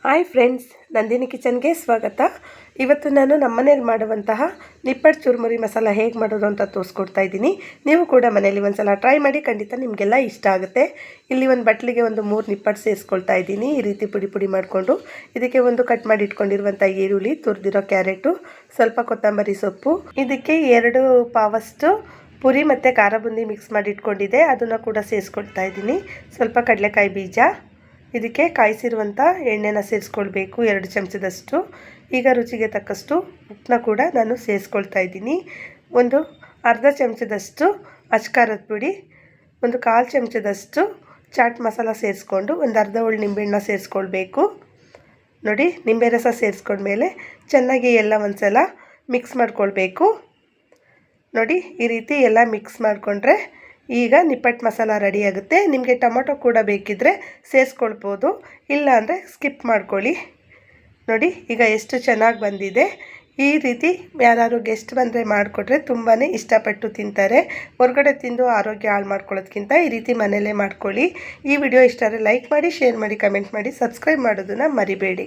Hi friends, Nandini ಕಿಚನ್ಗೆ ಸ್ವಾಗತ. ಇವತ್ತು ನಾನು ನಮ್ಮನೇಲಿ ಮಾಡುವಂತಹ ನಿಪ್ಪಟ್ಟು ಚುರುಮುರಿ ಮಸಾಲ ಹೇಗೆ ಮಾಡೋದು ಅಂತ ತೋರಿಸ್ಕೊಡ್ತಾ ಇದ್ದೀನಿ. ನೀವು ಕೂಡ ಮನೆಯಲ್ಲಿ ಒಂದು ಸಲ ಟ್ರೈ ಮಾಡಿ, ಖಂಡಿತ ನಿಮಗೆಲ್ಲ ಇಷ್ಟ ಆಗುತ್ತೆ. ಇಲ್ಲಿ ಒಂದು ಬಟ್ಲಿಗೆ ಒಂದು 3 ನಿಪ್ಪಟ್ಟು ಸೇರಿಸ್ಕೊಳ್ತಾ ಇದ್ದೀನಿ. ಈ ರೀತಿ ಪುಡಿ ಪುಡಿ ಮಾಡಿಕೊಂಡು ಇದಕ್ಕೆ ಒಂದು ಕಟ್ ಮಾಡಿ ಇಟ್ಕೊಂಡಿರುವಂಥ ಈರುಳ್ಳಿ, ತುರಿದಿರೋ ಕ್ಯಾರೆಟು, ಸ್ವಲ್ಪ ಕೊತ್ತಂಬರಿ ಸೊಪ್ಪು, ಇದಕ್ಕೆ 2 ಪಾವಷ್ಟು ಪುರಿ ಮತ್ತು ಖಾರ ಬುಂದಿ ಮಿಕ್ಸ್ ಮಾಡಿ ಇಟ್ಕೊಂಡಿದ್ದೆ, ಅದನ್ನು ಕೂಡ ಸೇರಿಸ್ಕೊಳ್ತಾ ಇದ್ದೀನಿ. ಸ್ವಲ್ಪ ಕಡಲೆಕಾಯಿ ಬೀಜ, ಇದಕ್ಕೆ ಕಾಯಿಸಿರುವಂಥ ಎಣ್ಣೆನ ಸೇರಿಸ್ಕೊಳ್ಬೇಕು 2 ಚಮಚದಷ್ಟು. ಈಗ ರುಚಿಗೆ ತಕ್ಕಷ್ಟು ಉಪ್ಪನ್ನ ಕೂಡ ನಾನು ಸೇರಿಸ್ಕೊಳ್ತಾ ಇದ್ದೀನಿ. ಒಂದು ಅರ್ಧ ಚಮಚದಷ್ಟು ಅಚ್ಕಾರದ ಪುಡಿ, ಒಂದು 1/4 ಚಮಚದಷ್ಟು ಚಾಟ್ ಮಸಾಲ ಸೇರಿಸ್ಕೊಂಡು ಒಂದು ಅರ್ಧ ಹೋಳು ನಿಂಬೆಹಣ್ಣ ಸೇರಿಸ್ಕೊಳ್ಬೇಕು. ನೋಡಿ, ನಿಂಬೆ ರಸ ಸೇರಿಸ್ಕೊಂಡ್ಮೇಲೆ ಚೆನ್ನಾಗಿ ಎಲ್ಲ ಒಂದು ಸಲ ಮಿಕ್ಸ್ ಮಾಡ್ಕೊಳ್ಬೇಕು. ನೋಡಿ, ಈ ರೀತಿ ಎಲ್ಲ ಮಿಕ್ಸ್ ಮಾಡಿಕೊಂಡ್ರೆ ಈಗ ನಿಪ್ಪಟ್ಟು ಮಸಾಲ ರೆಡಿ ಆಗುತ್ತೆ. ನಿಮಗೆ ಟೊಮೊಟೊ ಕೂಡ ಬೇಕಿದ್ದರೆ ಸೇರಿಸ್ಕೊಳ್ಬೋದು, ಇಲ್ಲ ಅಂದರೆ ಸ್ಕಿಪ್ ಮಾಡ್ಕೊಳ್ಳಿ. ನೋಡಿ, ಈಗ ಎಷ್ಟು ಚೆನ್ನಾಗಿ ಬಂದಿದೆ. ಈ ರೀತಿ ಯಾರು ಗೆಸ್ಟ್ ಬಂದರೆ ಮಾಡಿಕೊಟ್ರೆ ತುಂಬಾ ಇಷ್ಟಪಟ್ಟು ತಿಂತಾರೆ. ಹೊರಗಡೆ ತಿಂದು ಆರೋಗ್ಯ ಹಾಳು ಮಾಡ್ಕೊಳ್ಳೋದಕ್ಕಿಂತ ಈ ರೀತಿ ಮನೆಯಲ್ಲೇ ಮಾಡ್ಕೊಳ್ಳಿ. ಈ ವಿಡಿಯೋ ಇಷ್ಟ ಆದರೆ ಲೈಕ್ ಮಾಡಿ, ಶೇರ್ ಮಾಡಿ, ಕಮೆಂಟ್ ಮಾಡಿ, ಸಬ್ಸ್ಕ್ರೈಬ್ ಮಾಡೋದನ್ನು ಮರಿಬೇಡಿ.